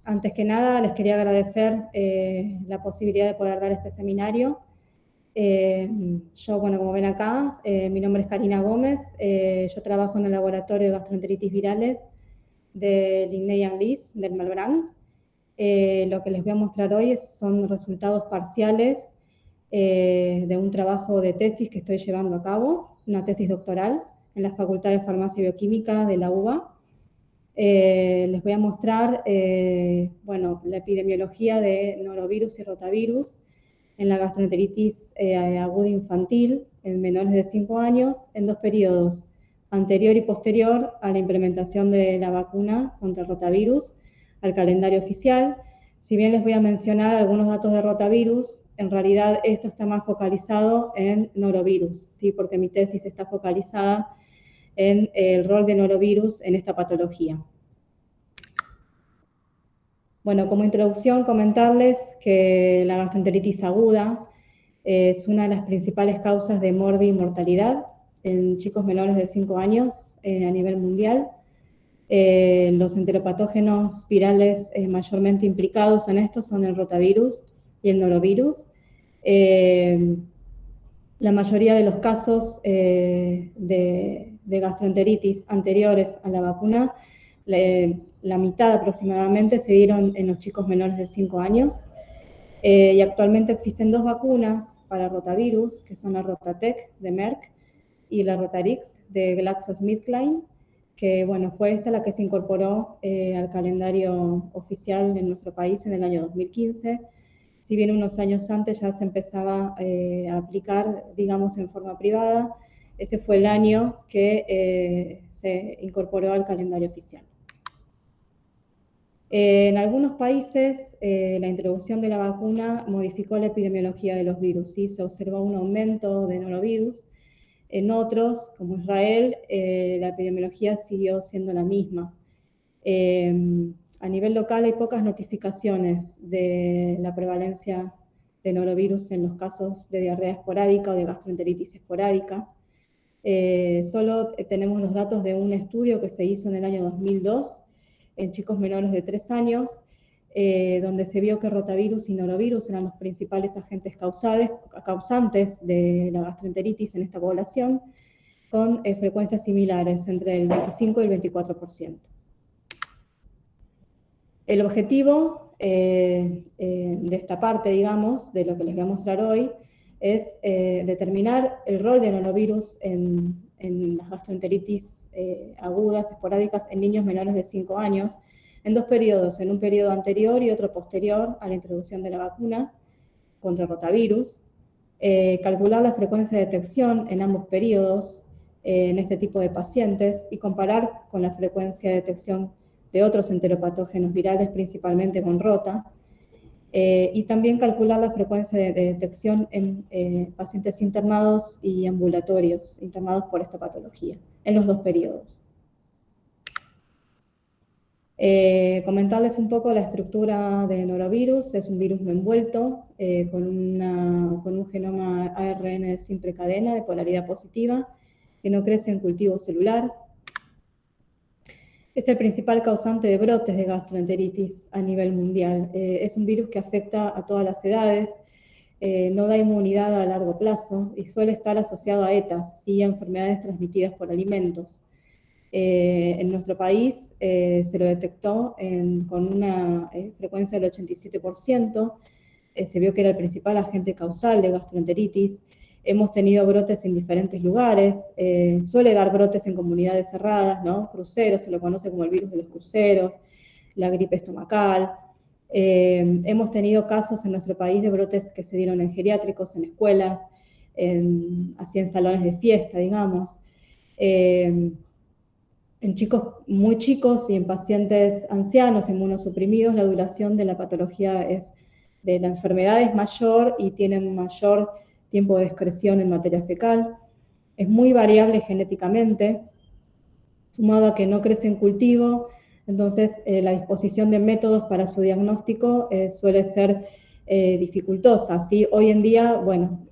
Antes que nada, les quería agradecer la posibilidad de poder dar este seminario. Yo, bueno, como ven acá, mi nombre es Karina Gómez, yo trabajo en el laboratorio de gastroenteritis virales del INEI Anlis, del Malbrán. Lo que les voy a mostrar hoy son resultados parciales de un trabajo de tesis que estoy llevando a cabo, una tesis doctoral en la Facultad de Farmacia y Bioquímica de la UBA. Les voy a mostrar bueno, la epidemiología de norovirus y rotavirus en la gastroenteritis aguda infantil en menores de 5 años en 2 periodos, anterior y posterior a la implementación de la vacuna contra el rotavirus al calendario oficial. Si bien les voy a mencionar algunos datos de rotavirus, en realidad esto está más focalizado en norovirus, ¿sí? Porque mi tesis está focalizada en el rol de norovirus en esta patología. Bueno, como introducción, comentarles que la gastroenteritis aguda es una de las principales causas de morbi y mortalidad en chicos menores de 5 años a nivel mundial. Los enteropatógenos virales mayormente implicados en esto son el rotavirus y el norovirus. La mayoría de los casos de gastroenteritis anteriores a la vacuna, la mitad aproximadamente se dieron en los chicos menores de 5 años. Y actualmente existen 2 vacunas para rotavirus, que son la Rotatec de Merck y la Rotarix de GlaxoSmithKline, que bueno, fue esta la que se incorporó al calendario oficial en nuestro país en el año 2015. Si bien unos años antes ya se empezaba a aplicar, digamos, en forma privada, ese fue el año que se incorporó al calendario oficial. En algunos países, la introducción de la vacuna modificó la epidemiología de los virus, ¿sí? Se observó un aumento de norovirus. En otros, como Israel, la epidemiología siguió siendo la misma. A nivel local hay pocas notificaciones de la prevalencia de norovirus en los casos de diarrea esporádica o de gastroenteritis esporádica. Solo tenemos los datos de un estudio que se hizo en el año 2002 en chicos menores de 3 años, donde se vio que rotavirus y norovirus eran los principales agentes causantes de la gastroenteritis en esta población, con frecuencias similares entre el 25 y el 24%. El objetivo de esta parte, digamos, de lo que les voy a mostrar hoy, es determinar el rol de norovirus en las gastroenteritis agudas, esporádicas, en niños menores de 5 años, en 2 periodos, en un periodo anterior y otro posterior a la introducción de la vacuna contra el rotavirus, calcular la frecuencia de detección en ambos periodos en este tipo de pacientes y comparar con la frecuencia de detección de otros enteropatógenos virales, principalmente con rota, y también calcular la frecuencia de detección en pacientes internados y ambulatorios, internados por esta patología, en los 2 periodos. Comentarles un poco la estructura de norovirus. Es un virus no envuelto con un genoma ARN simple cadena de polaridad positiva que no crece en cultivo celular. Es el principal causante de brotes de gastroenteritis a nivel mundial. Es un virus que afecta a todas las edades, no da inmunidad a largo plazo y suele estar asociado a ETAs y a enfermedades transmitidas por alimentos. En nuestro país se lo detectó con una frecuencia del 87%, se vio que era el principal agente causal de gastroenteritis. Hemos tenido brotes en diferentes lugares, suele dar brotes en comunidades cerradas, ¿no? Cruceros, se lo conoce como el virus de los cruceros, la gripe estomacal. Hemos tenido casos en nuestro país de brotes que se dieron en geriátricos, en escuelas, así en salones de fiesta, digamos. En chicos muy chicos y en pacientes ancianos, inmunosuprimidos, la duración de la patología de la enfermedad es mayor y tienen mayor tiempo de excreción en materia fecal. Es muy variable genéticamente, sumado a que no crece en cultivo, entonces la disposición de métodos para su diagnóstico suele ser dificultosa. ¿Sí? Hoy en día, bueno,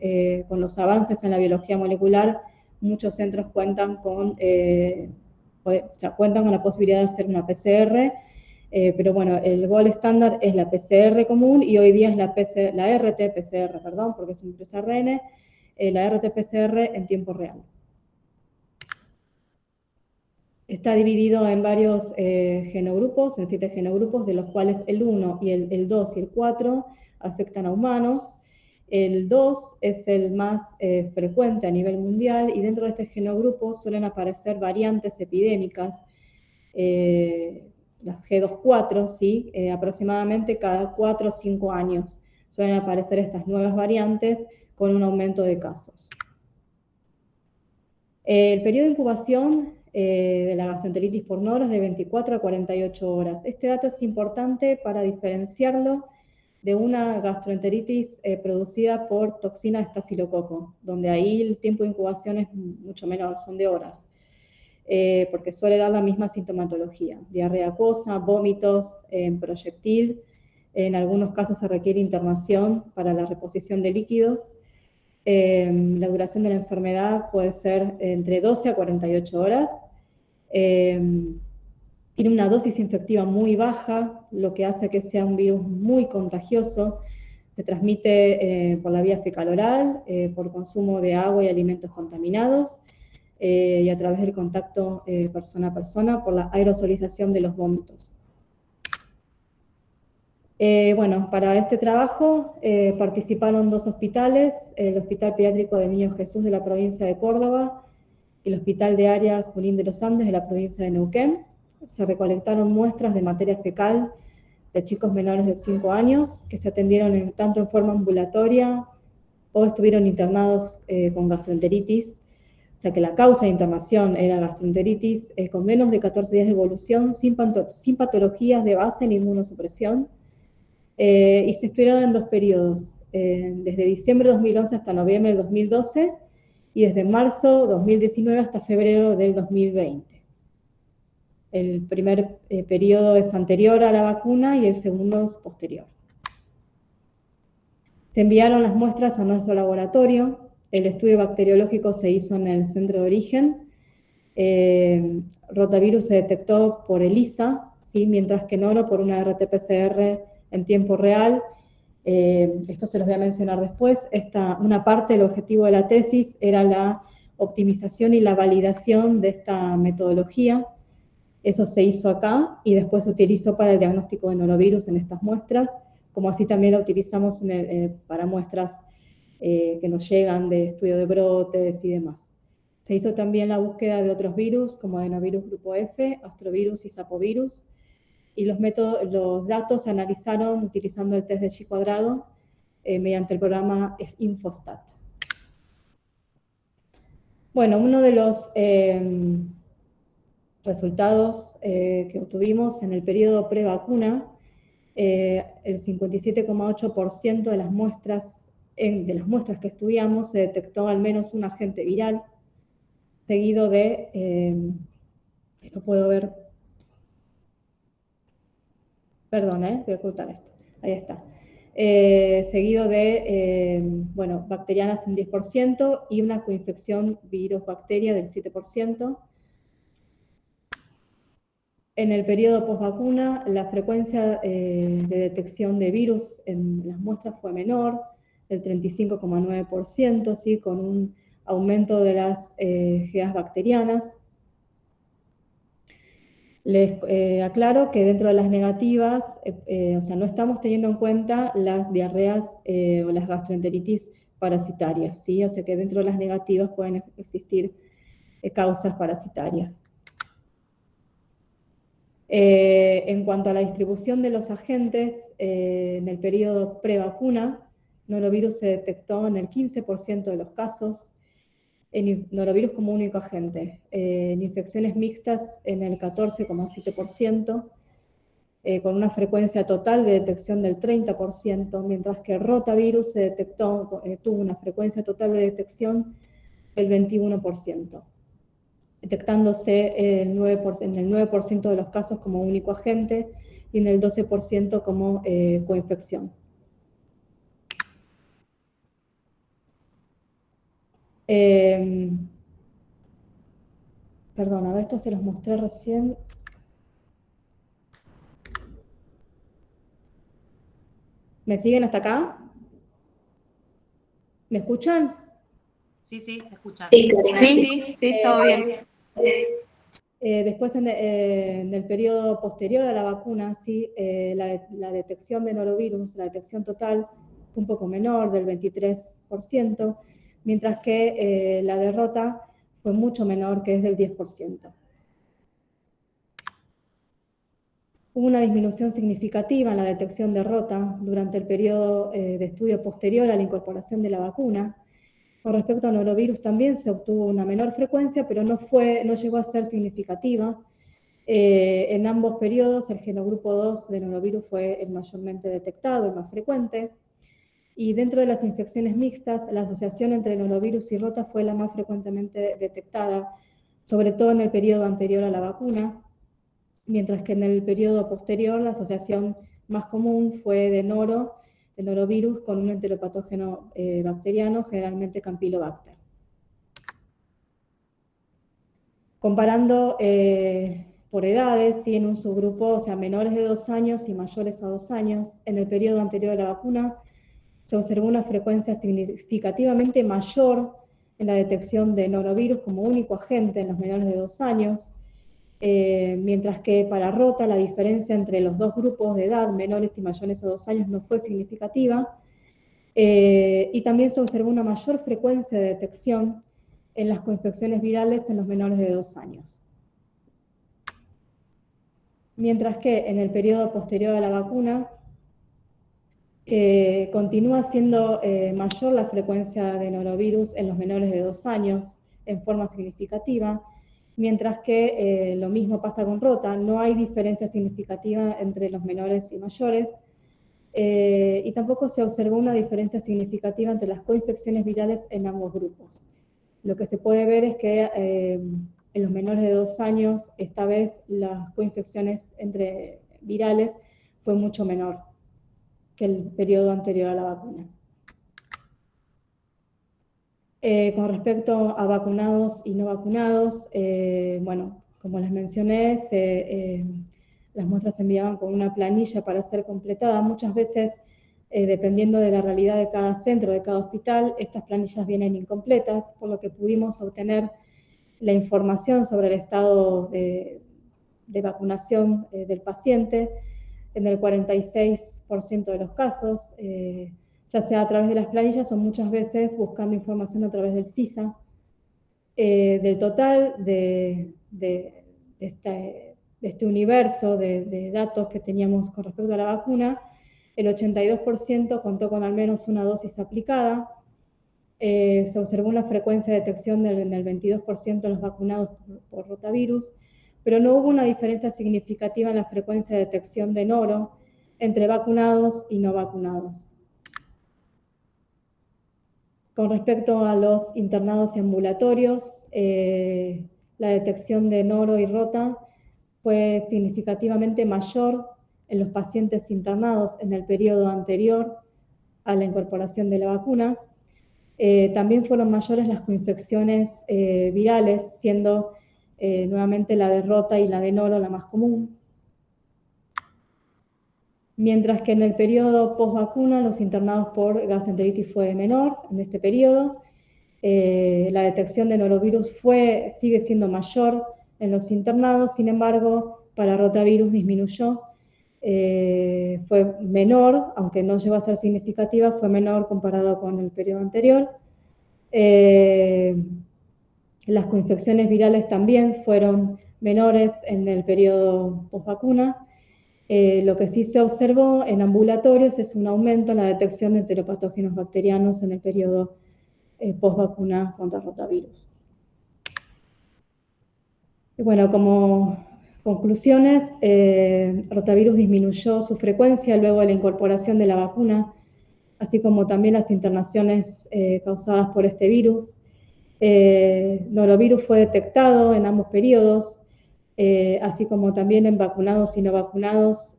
con los avances en la biología molecular, muchos centros cuentan con la posibilidad de hacer una PCR pero bueno, el gold estándar es la PCR común y hoy día es la RT-PCR, perdón, porque es un virus ARN, la RT-PCR en tiempo real. Está dividido en varios genogrupos, en 7 genogrupos, de los cuales el 1 y el 2 y el 4 afectan a humanos. El 2 es el más frecuente a nivel mundial y dentro de este genogrupo suelen aparecer variantes epidémicas, las G24, ¿sí? Aproximadamente cada 4 o 5 años suelen aparecer estas nuevas variantes con un aumento de casos. El periodo de incubación de la gastroenteritis por noro es de 24 a 48 horas. Este dato es importante para diferenciarlo de una gastroenteritis producida por toxina de estafilococo, donde ahí el tiempo de incubación es mucho menor, son de horas, porque suele dar la misma sintomatología: diarrea acuosa, vómitos, proyectil. En algunos casos se requiere internación para la reposición de líquidos. La duración de la enfermedad puede ser entre 12 a 48 horas. Tiene una dosis infectiva muy baja, lo que hace que sea un virus muy contagioso. Se transmite por la vía fecal-oral, por consumo de agua y alimentos contaminados, y a través del contacto persona a persona por la aerosolización de los vómitos. Bueno, para este trabajo participaron 2 hospitales, el Hospital Pediátrico de Niño Jesús de la provincia de Córdoba y el Hospital de Área Junín de los Andes de la provincia de Neuquén. Se recolectaron muestras de materia fecal de chicos menores de 5 años que se atendieron tanto en forma ambulatoria o estuvieron internados con gastroenteritis. O sea que la causa de internación era gastroenteritis, con menos de 14 días de evolución, sin patologías de base ni inmunosupresión. Y se estuvieron en 2 periodos, desde diciembre de 2011 hasta noviembre de 2012 y desde marzo de 2019 hasta febrero del 2020. El primer periodo es anterior a la vacuna y el segundo es posterior. Se enviaron las muestras a nuestro laboratorio. El estudio bacteriológico se hizo en el centro de origen. Rotavirus se detectó por ELISA, ¿sí? Mientras que noro por una RT-PCR en tiempo real. Esto se los voy a mencionar después. Una parte del objetivo de la tesis era la optimización y la validación de esta metodología. Eso se hizo acá y después se utilizó para el diagnóstico de norovirus en estas muestras, como así también lo utilizamos para muestras que nos llegan de estudio de brotes y demás. Se hizo también la búsqueda de otros virus, como adenovirus grupo F, astrovirus y sapovirus, y los datos se analizaron utilizando el test de Chi-cuadrado mediante el programa Infostat. Bueno, uno de los resultados que obtuvimos en el periodo pre-vacuna, el 57,8% de las muestras que estudiamos se detectó al menos un agente viral, seguido de, esto puedo ver, perdón, voy a ocultar esto, ahí está, seguido de, bueno, bacterianas en 10% y una coinfección virus-bacteria del 7%. En el periodo postvacuna, la frecuencia de detección de virus en las muestras fue menor, del 35,9%, ¿sí? Con un aumento de las GAs bacterianas. Les aclaro que dentro de las negativas, o sea, no estamos teniendo en cuenta las diarreas o las gastroenteritis parasitarias, ¿sí? O sea que dentro de las negativas pueden existir causas parasitarias. En cuanto a la distribución de los agentes, en el periodo pre-vacuna, norovirus se detectó en el 15% de los casos, en norovirus como único agente, en infecciones mixtas en el 14,7%, con una frecuencia total de detección del 30%, mientras que rotavirus se detectó, tuvo una frecuencia total de detección del 21%. Detectándose en el 9% de los casos como único agente y en el 12% como coinfección. Perdón, a ver, esto se los mostré recién. ¿Me siguen hasta acá? ¿Me escuchan? Sí, se escucha. Sí, Karina, sí, todo bien. Después, en el periodo posterior a la vacuna, sí, la detección de norovirus, la detección total, fue un poco menor, del 23%, mientras que la de rota fue mucho menor, que es del 10%. Hubo una disminución significativa en la detección de rota durante el periodo de estudio posterior a la incorporación de la vacuna. Con respecto a norovirus también se obtuvo una menor frecuencia, pero no llegó a ser significativa. En ambos periodos el genogrupo 2 de norovirus fue el mayormente detectado, el más frecuente. Y dentro de las infecciones mixtas, la asociación entre norovirus y rota fue la más frecuentemente detectada, sobre todo en el periodo anterior a la vacuna, mientras que en el periodo posterior la asociación más común fue de norovirus con un enteropatógeno bacteriano, generalmente Campylobacter. Comparando por edades, sí, en un subgrupo, o sea, menores de 2 años y mayores a 2 años, en el periodo anterior a la vacuna se observó una frecuencia significativamente mayor en la detección de norovirus como único agente en los menores de 2 años, mientras que para rota la diferencia entre los dos grupos de edad, menores y mayores a 2 años, no fue significativa, y también se observó una mayor frecuencia de detección en las coinfecciones virales en los menores de 2 años. Mientras que en el periodo posterior a la vacuna continúa siendo mayor la frecuencia de norovirus en los menores de 2 años en forma significativa, mientras que lo mismo pasa con rota, no hay diferencia significativa entre los menores y mayores, y tampoco se observó una diferencia significativa entre las coinfecciones virales en ambos grupos. Lo que se puede ver es que en los menores de 2 años, esta vez las coinfecciones entre virales fue mucho menor que el periodo anterior a la vacuna. Con respecto a vacunados y no vacunados, bueno, como les mencioné, las muestras se enviaban con una planilla para ser completada. Muchas veces, dependiendo de la realidad de cada centro, de cada hospital, estas planillas vienen incompletas, por lo que pudimos obtener la información sobre el estado de vacunación del paciente en el 46% de los casos, ya sea a través de las planillas o muchas veces buscando información a través del CISA. Del total de este universo de datos que teníamos con respecto a la vacuna, el 82% contó con al menos una dosis aplicada. Se observó una frecuencia de detección en el 22% de los vacunados por rotavirus, pero no hubo una diferencia significativa en la frecuencia de detección de noro entre vacunados y no vacunados. Con respecto a los internados y ambulatorios, la detección de noro y rota fue significativamente mayor en los pacientes internados en el periodo anterior a la incorporación de la vacuna. También fueron mayores las coinfecciones virales, siendo nuevamente la de rota y la de noro la más común. Mientras que en el periodo post-vacuna, los internados por gastroenteritis fue menor en este periodo. La detección de norovirus sigue siendo mayor en los internados, sin embargo, para rotavirus disminuyó. Fue menor, aunque no llegó a ser significativa, fue menor comparado con el periodo anterior. Las coinfecciones virales también fueron menores en el periodo post-vacuna. Lo que sí se observó en ambulatorios es un aumento en la detección de enteropatógenos bacterianos en el periodo post-vacuna contra rotavirus. Y bueno, como conclusiones, rotavirus disminuyó su frecuencia luego de la incorporación de la vacuna, así como también las internaciones causadas por este virus. Norovirus fue detectado en ambos periodos, así como también en vacunados y no vacunados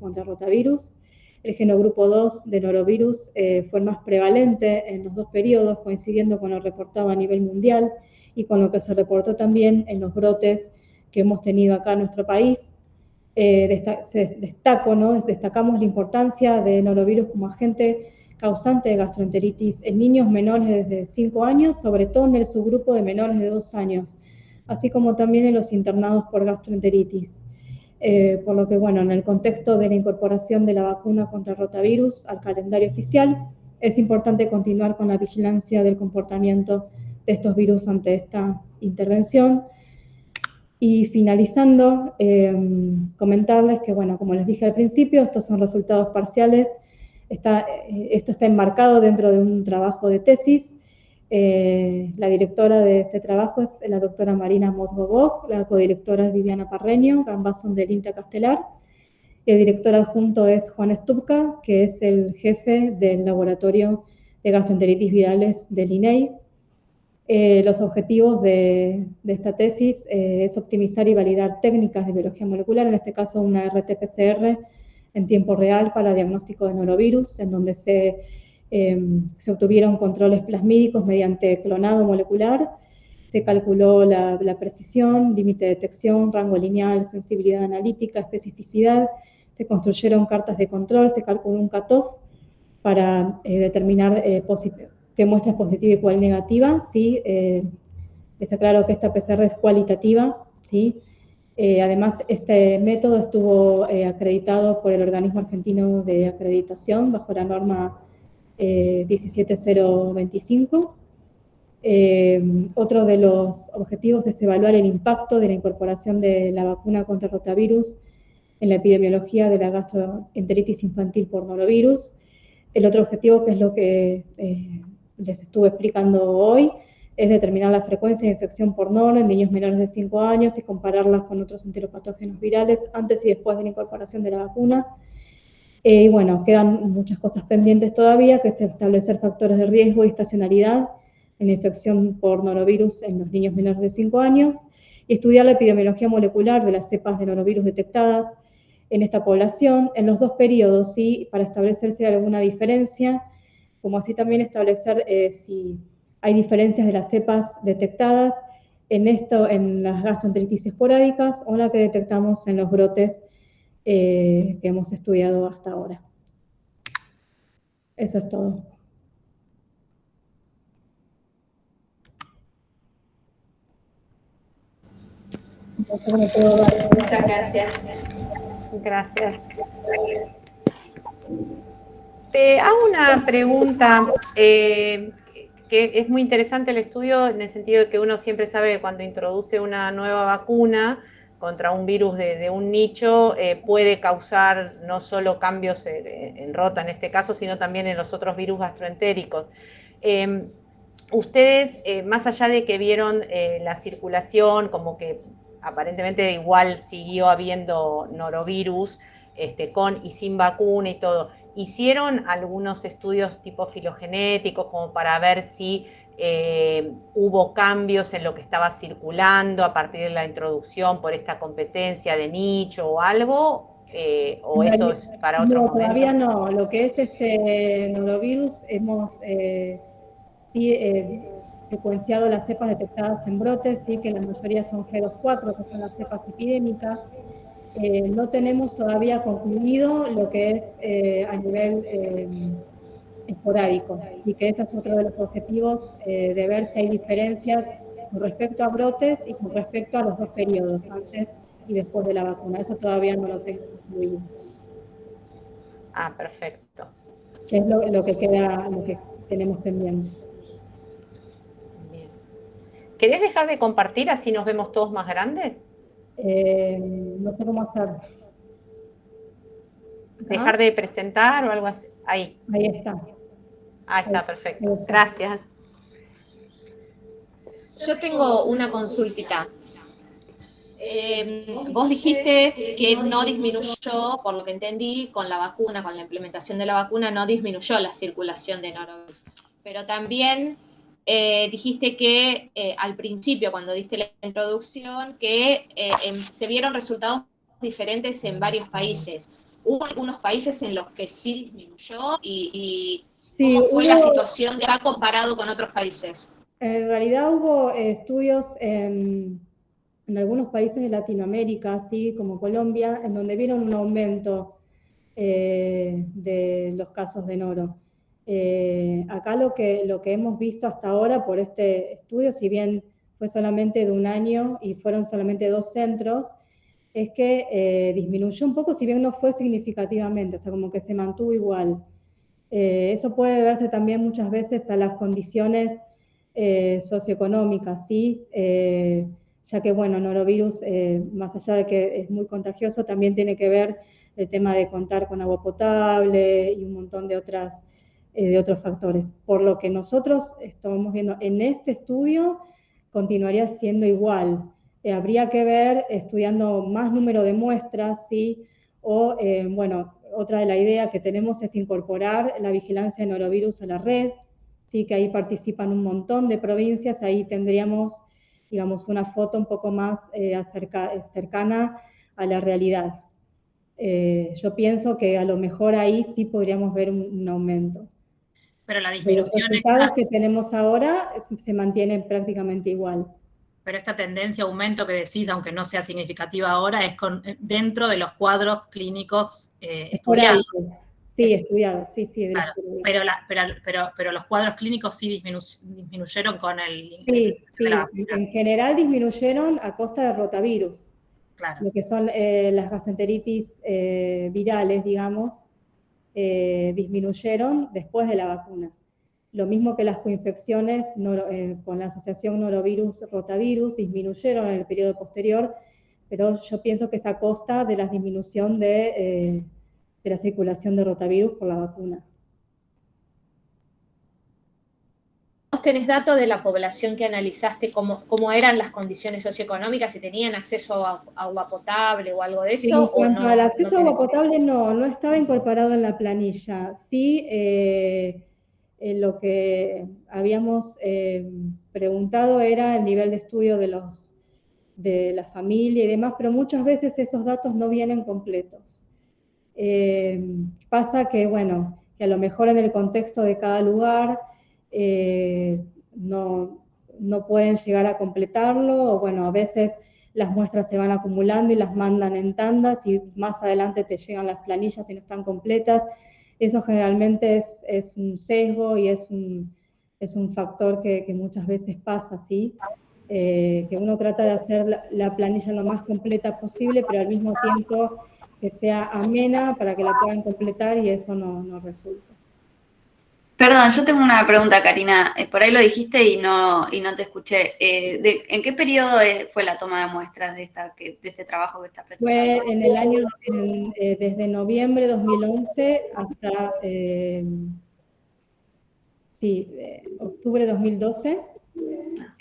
contra rotavirus. El genogrupo 2 de norovirus fue el más prevalente en los dos periodos, coincidiendo con lo reportado a nivel mundial y con lo que se reportó también en los brotes que hemos tenido acá en nuestro país. destacamos la importancia de norovirus como agente causante de gastroenteritis en niños menores de 5 años, sobre todo en el subgrupo de menores de 2 años, así como también en los internados por gastroenteritis. Por lo que, bueno, en el contexto de la incorporación de la vacuna contra el rotavirus al calendario oficial, es importante continuar con la vigilancia del comportamiento de estos virus ante esta intervención. Y finalizando, comentarles que, bueno, como les dije al principio, estos son resultados parciales. Esto está enmarcado dentro de un trabajo de tesis. La directora de este trabajo es la doctora Marina Mosgobog, la codirectora es Viviana Parreño, ambas son del INTA Castelar. El director adjunto es Juan Stupka, que es el jefe del laboratorio de gastroenteritis virales del INEI. Los objetivos de esta tesis es optimizar y validar técnicas de biología molecular, en este caso una RT-PCR en tiempo real para diagnóstico de norovirus, en donde se obtuvieron controles plasmídicos mediante clonado molecular, se calculó la precisión, límite de detección, rango lineal, sensibilidad analítica, especificidad, se construyeron cartas de control, se calculó un cutoff para determinar qué muestra es positiva y cuál negativa, ¿sí? Les aclaro que esta PCR es cualitativa, ¿sí? Además, este método estuvo acreditado por el Organismo Argentino de Acreditación bajo la norma 17025. Otro de los objetivos es evaluar el impacto de la incorporación de la vacuna contra el rotavirus en la epidemiología de la gastroenteritis infantil por norovirus. El otro objetivo, que es lo que les estuve explicando hoy, es determinar la frecuencia de infección por noro en niños menores de 5 años y compararlas con otros enteropatógenos virales antes y después de la incorporación de la vacuna. Y bueno, quedan muchas cosas pendientes todavía, que es establecer factores de riesgo y estacionalidad en la infección por norovirus en los niños menores de 5 años y estudiar la epidemiología molecular de las cepas de norovirus detectadas en esta población en los dos periodos, ¿sí? Para establecer si hay alguna diferencia, como así también establecer si hay diferencias de las cepas detectadas en las gastroenteritis esporádicas o la que detectamos en los brotes que hemos estudiado hasta ahora. Eso es todo. Muchas gracias. Gracias. Te hago una pregunta, que es muy interesante el estudio en el sentido de que uno siempre sabe que cuando introduce una nueva vacuna contra un virus de un nicho, puede causar no solo cambios en rota en este caso, sino también en los otros virus gastroentéricos. Ustedes, más allá de que vieron la circulación, como que aparentemente igual siguió habiendo norovirus, con y sin vacuna y todo, ¿hicieron algunos estudios tipo filogenéticos como para ver si hubo cambios en lo que estaba circulando a partir de la introducción por esta competencia de nicho o algo? ¿O eso es para otro momento? Todavía no. Lo que es este norovirus, hemos secuenciado las cepas detectadas en brotes, sí, que la mayoría son G24, que son las cepas epidémicas. No tenemos todavía concluido lo que es a nivel esporádico, así que ese es otro de los objetivos, de ver si hay diferencias con respecto a brotes y con respecto a los dos periodos, antes y después de la vacuna. Eso todavía no lo tengo concluido. Ah, perfecto. Que es lo que queda, lo que tenemos pendiente. Bien. ¿Querés dejar de compartir así nos vemos todos más grandes? No sé cómo hacer. ¿Dejar de presentar o algo así? Ahí. Ahí está. Ahí está, perfecto. Gracias. Yo tengo una consultita. Vos dijiste que no disminuyó, por lo que entendí, con la vacuna, con la implementación de la vacuna, no disminuyó la circulación de norovirus. Pero también dijiste que al principio, cuando diste la introducción, que se vieron resultados diferentes en varios países. ¿Hubo algunos países en los que sí disminuyó? ¿Y cómo fue la situación de acá comparado con otros países? En realidad hubo estudios en algunos países de Latinoamérica, así como Colombia, en donde vieron un aumento de los casos de noro. Acá lo que hemos visto hasta ahora por este estudio, si bien fue solamente de un año y fueron solamente 2 centros, es que disminuyó un poco, si bien no fue significativamente, o sea, como que se mantuvo igual. Eso puede deberse también muchas veces a las condiciones socioeconómicas, ¿sí? Ya que, bueno, norovirus, más allá de que es muy contagioso, también tiene que ver el tema de contar con agua potable y un montón de otros factores. Por lo que nosotros estamos viendo en este estudio, continuaría siendo igual. Habría que ver, estudiando más número de muestras, ¿sí? O, bueno, otra de la idea que tenemos es incorporar la vigilancia de norovirus a la red, ¿sí? Que ahí participan un montón de provincias, ahí tendríamos, digamos, una foto un poco más cercana a la realidad. Yo pienso que a lo mejor ahí sí podríamos ver un aumento. Pero la Los disminución resultados que tenemos ahora se mantienen prácticamente igual. Pero esta tendencia a aumento que decís, aunque no sea significativa ahora, es dentro de los cuadros clínicos estudiados. Sí, estudiados, sí. Claro, pero los cuadros clínicos sí disminuyeron con el... Sí, en general disminuyeron a costa de rotavirus. Claro. Lo que son las gastroenteritis virales, digamos, disminuyeron después de la vacuna. Lo mismo que las coinfecciones con la asociación norovirus-rotavirus disminuyeron en el periodo posterior, pero yo pienso que es a costa de la disminución de la circulación de rotavirus por la vacuna. ¿Vos tenés datos de la población que analizaste, cómo eran las condiciones socioeconómicas, si tenían acceso a agua potable o algo de eso? En cuanto al acceso a agua potable, no estaba incorporado en la planilla. Sí, lo que habíamos preguntado era el nivel de estudio de la familia y demás, pero muchas veces esos datos no vienen completos. Pasa que, bueno, que a lo mejor en el contexto de cada lugar no pueden llegar a completarlo, o bueno, a veces las muestras se van acumulando y las mandan en tandas y más adelante te llegan las planillas y no están completas. Eso generalmente es un sesgo y es un factor que muchas veces pasa, ¿sí? Que uno trata de hacer la planilla lo más completa posible, pero al mismo tiempo que sea amena para que la puedan completar y eso no resulta. Perdón, yo tengo una pregunta, Karina. Por ahí lo dijiste y no te escuché. ¿En qué periodo fue la toma de muestras de este trabajo que está presentando? Fue en el año, desde noviembre de 2011 hasta octubre de 2012,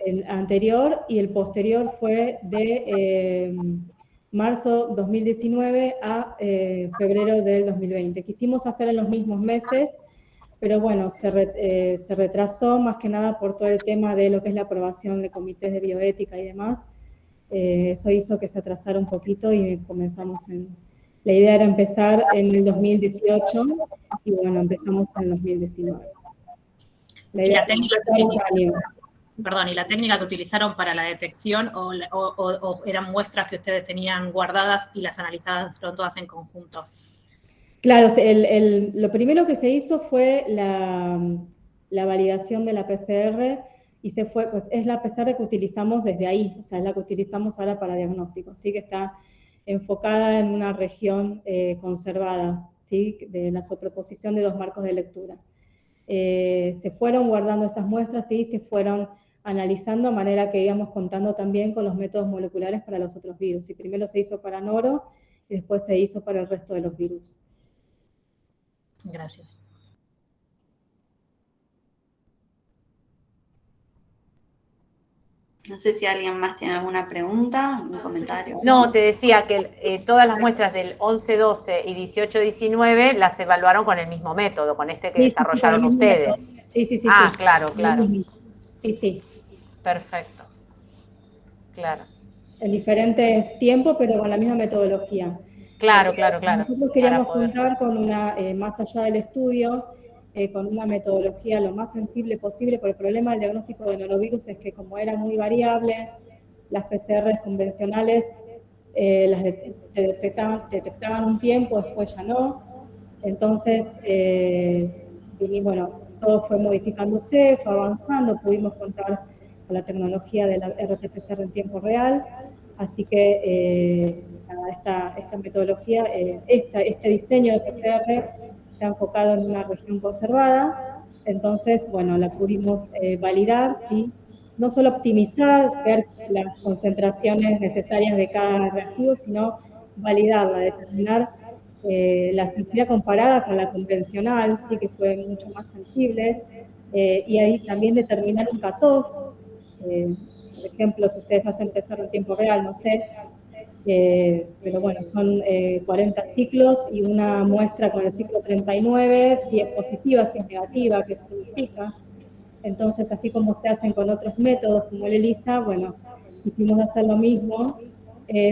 el anterior, y el posterior fue de marzo 2019 a febrero del 2020. Quisimos hacer en los mismos meses, pero bueno, se retrasó más que nada por todo el tema de lo que es la aprobación de comités de bioética y demás. Eso hizo que se atrasara un poquito y comenzamos la idea era empezar en el 2018 y bueno, empezamos en el 2019. ¿Y la técnica que utilizaron para la detección o eran muestras que ustedes tenían guardadas y las analizaron todas en conjunto? Claro, lo primero que se hizo fue la validación de la PCR y pues es la PCR que utilizamos desde ahí, o sea, es la que utilizamos ahora para diagnóstico, ¿sí? Que está enfocada en una región conservada, ¿sí? De la sobreposición de 2 marcos de lectura. Se fueron guardando esas muestras y se fueron analizando, a manera que íbamos contando también con los métodos moleculares para los otros virus. Y primero se hizo para noro y después se hizo para el resto de los virus. Gracias. No sé si alguien más tiene alguna pregunta, algún comentario. No, te decía que todas las muestras del 11-12 y 18-19 las evaluaron con el mismo método, con este que desarrollaron ustedes. Sí. Ah, claro. Sí. Perfecto. Claro. En diferentes tiempos, pero con la misma metodología. Claro. Nosotros queríamos contar con más allá del estudio, con una metodología lo más sensible posible, porque el problema del diagnóstico de norovirus es que como era muy variable, las PCR convencionales las detectaban un tiempo, después ya no. Entonces, bueno, todo fue modificándose, fue avanzando, pudimos contar con la tecnología de la RT-PCR en tiempo real, así que esta metodología, este diseño de PCR está enfocado en una región conservada, entonces, bueno, la pudimos validar, ¿sí? No solo optimizar, ver las concentraciones necesarias de cada reactivo, sino validarla, determinar la sensibilidad comparada con la convencional, sí que fue mucho más sensible, y ahí también determinar un cutoff, por ejemplo, si ustedes hacen PCR en tiempo real, no sé, pero bueno, son 40 ciclos y una muestra con el ciclo 39, si es positiva, si es negativa, qué significa. Entonces, así como se hacen con otros métodos como el ELISA, bueno, quisimos hacer lo mismo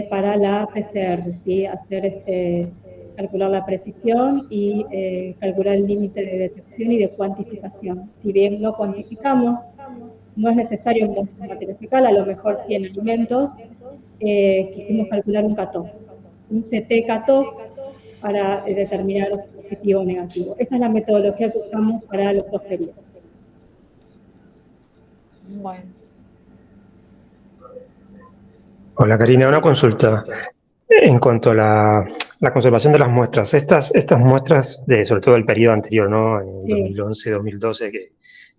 para la PCR, ¿sí? Calcular la precisión y calcular el límite de detección y de cuantificación. Si bien no cuantificamos, no es necesario en muestras de materia fecal, a lo mejor sí en alimentos, quisimos calcular un cutoff, un CT cutoff para determinar positivo o negativo. Esa es la metodología que usamos para los dos periodos. Bueno. Hola Karina, una consulta. En cuanto a la conservación de las muestras, estas muestras, sobre todo del periodo anterior, ¿no? En Sí. 2011, 2012,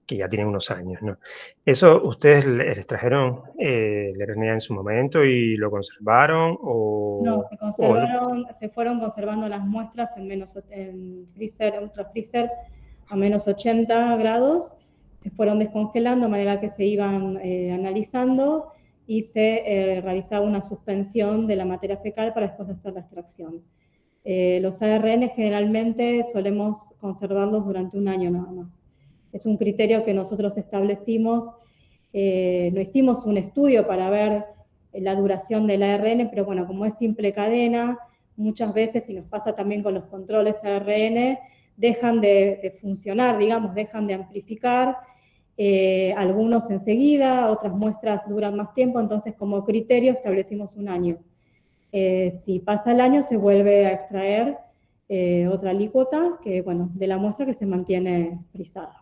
que ya tienen unos años, ¿no? ¿Eso ustedes les trajeron el RNA en su momento y lo conservaron? No, se fueron conservando las muestras en freezer, ultra freezer, a menos 80 grados, se fueron descongelando de manera que se iban analizando y se realizaba una suspensión de la materia fecal para después hacer la extracción. Los ARN generalmente solemos conservarlos durante un año nada más. Es un criterio que nosotros establecimos, no hicimos un estudio para ver la duración del ARN, pero bueno, como es simple cadena, muchas veces, y nos pasa también con los controles ARN, dejan de funcionar, digamos, dejan de amplificar, algunos enseguida, otras muestras duran más tiempo, entonces como criterio establecimos un año. Si pasa el año se vuelve a extraer otra alícuota que, bueno, de la muestra que se mantiene frisada.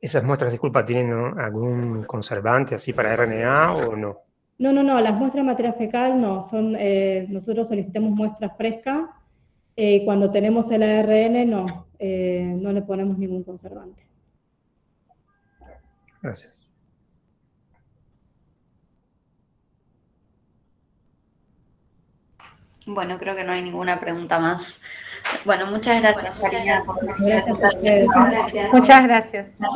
¿Esas muestras, disculpa, tienen algún conservante así para RNA o no? No, las muestras de materia fecal no, nosotros solicitamos muestras frescas, cuando tenemos el ARN no le ponemos ningún conservante. Gracias. Bueno, creo que no hay ninguna pregunta más. Bueno, muchas gracias, Karina. Gracias a ustedes. Muchas gracias.